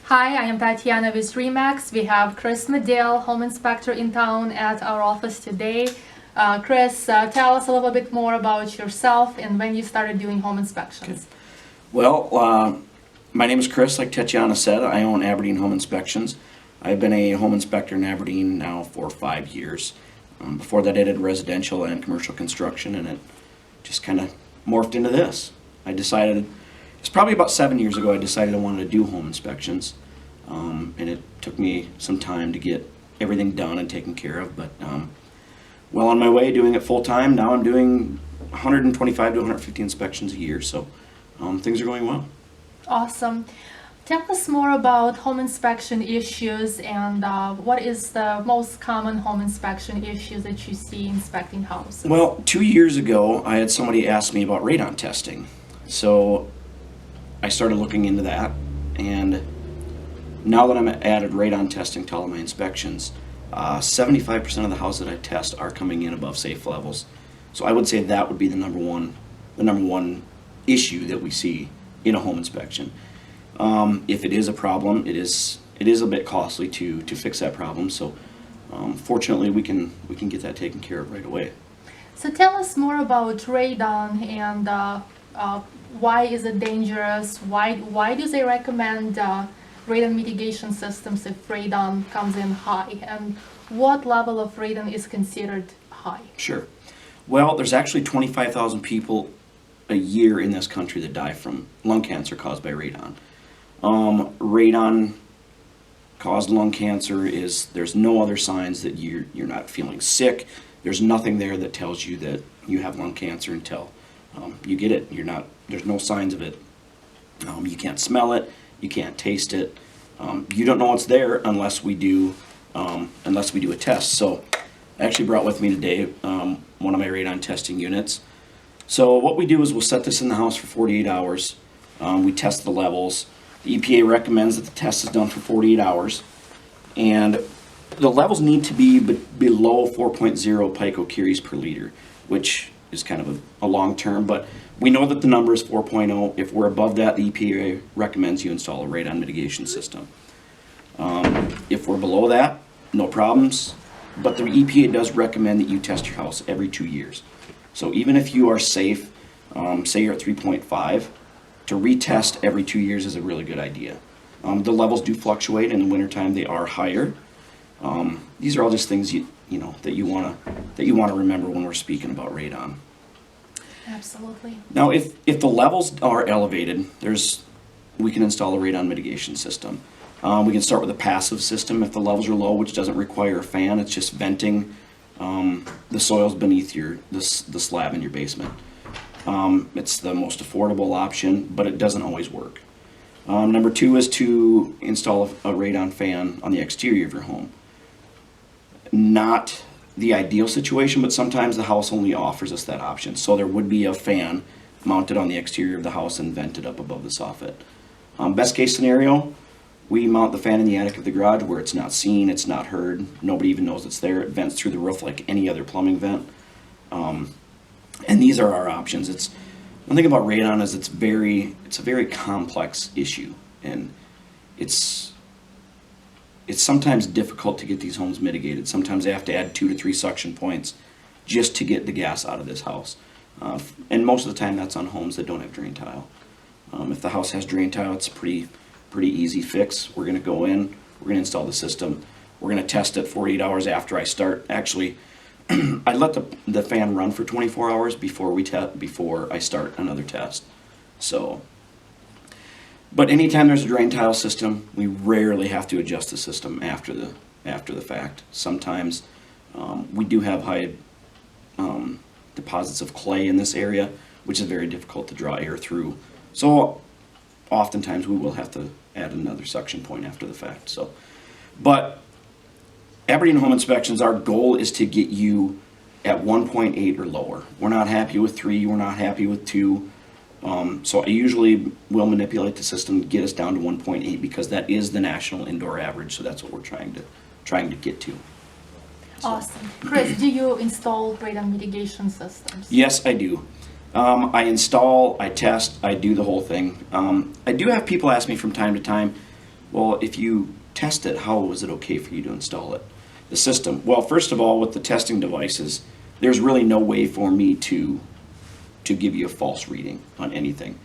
Hi, I am Tatiana with Remax. We have Chris Medill, home inspector in town at our office today. Chris, tell us a little bit more about yourself and when you started doing home inspections. Okay. Well, my name is Chris, like Tatiana said. I own Aberdeen Home Inspections. I've been a home inspector in Aberdeen now for 5 years. Before that I did residential and commercial construction, and it just kind of morphed into this. I decided, it's probably about 7 years ago, I decided I wanted to do home inspections. And it took me some time to get everything done and taken care of, but well on my way doing it full time. Now I'm doing 125 to 150 inspections a year, so things are going well. Awesome. Tell us more about home inspection issues and what is the most common home inspection issues that you see inspecting houses? Well, 2 years ago I had somebody ask me about radon testing, so I started looking into that, and now that I'm added radon testing to all of my inspections, 75% of the houses that I test are coming in above safe levels. So I would say that would be the number one issue that we see in a home inspection. If it is a problem, it is a bit costly to fix that problem. So fortunately, we can get that taken care of right away. So tell us more about radon and why is it dangerous? Why do they recommend radon mitigation systems if radon comes in high, and what level of radon is considered high? Sure. Well, there's actually 25,000 people a year in this country that die from lung cancer caused by radon. Radon caused lung cancer is, there's no other signs that you're not feeling sick. There's nothing there that tells you that you have lung cancer until you get it. There's no signs of it. You can't smell it. You can't taste it. You don't know it's there unless we do a test. So I actually brought with me today one of my radon testing units. So what we do is we'll set this in the house for 48 hours. We test the levels. The EPA recommends that the test is done for 48 hours, and the levels need to be below 4.0 picocuries per liter, which is kind of a long term, but we know that the number is 4.0. If we're above that, the EPA recommends you install a radon mitigation system. If we're below that, no problems, but the EPA does recommend that you test your house every 2 years. So even if you are safe, say you're at 3.5, to retest every 2 years is a really good idea. The levels do fluctuate. In the wintertime they are higher. These are all just things you know that you want to remember when we're speaking about radon. Absolutely. Now, if the levels are elevated, we can install a radon mitigation system. We can start with a passive system if the levels are low, which doesn't require a fan. It's just venting the soils beneath the slab in your basement. It's the most affordable option, but it doesn't always work. Number two is to install a radon fan on the exterior of your home. Not the ideal situation, but sometimes the house only offers us that option. So there would be a fan mounted on the exterior of the house and vented up above the soffit. Best case scenario, we mount the fan in the attic of the garage where it's not seen, it's not heard, nobody even knows it's there. It vents through the roof like any other plumbing vent. And these are our options. One thing about radon is it's a very complex issue, and it's sometimes difficult to get these homes mitigated. Sometimes they have to add 2 to 3 suction points just to get the gas out of this house. And most of the time that's on homes that don't have drain tile. If the house has drain tile, it's a pretty easy fix. We're going to go in, we're going to install the system, we're going to test it 48 hours after I start. Actually, I let the fan run for 24 hours before I start another test. So, but anytime there's a drain tile system, we rarely have to adjust the system after the fact. Sometimes we do have high deposits of clay in this area, which is very difficult to draw air through. So oftentimes we will have to add another suction point after the fact. So, but Aberdeen Home Inspections, our goal is to get you at 1.8 or lower. We're not happy with 3, we're not happy with 2. So I usually will manipulate the system to get us down to 1.8 because that is the national indoor average, so that's what we're trying to get to. So. Awesome. Chris, do you install radon mitigation systems? Yes, I do. I install, I test, I do the whole thing. I do have people ask me from time to time, Well, if you test it, how is it okay for you to install it? The system. Well, first of all, with the testing devices, there's really no way for me to give you a false reading on anything.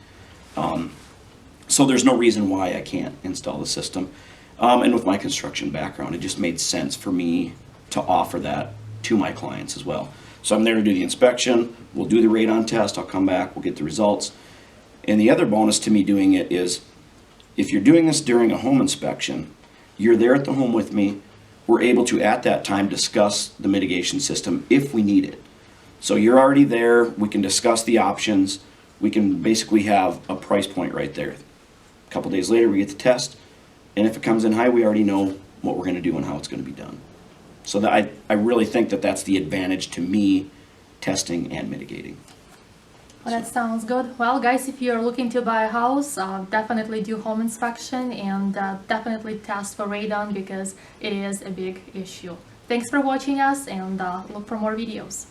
So there's no reason why I can't install the system. And with my construction background, it just made sense for me to offer that to my clients as well. So I'm there to do the inspection, we'll do the radon test, I'll come back, we'll get the results. And the other bonus to me doing it is, if you're doing this during a home inspection, you're there at the home with me, we're able to at that time discuss the mitigation system if we need it. So you're already there, we can discuss the options, we can basically have a price point right there. A couple days later we get the test, and if it comes in high, we already know what we're going to do and how it's going to be done. So that I really think that that's the advantage to me, testing and mitigating. Well, that sounds good. Well, guys, if you're looking to buy a house, definitely do home inspection and definitely test for radon because it is a big issue. Thanks for watching us, and look for more videos.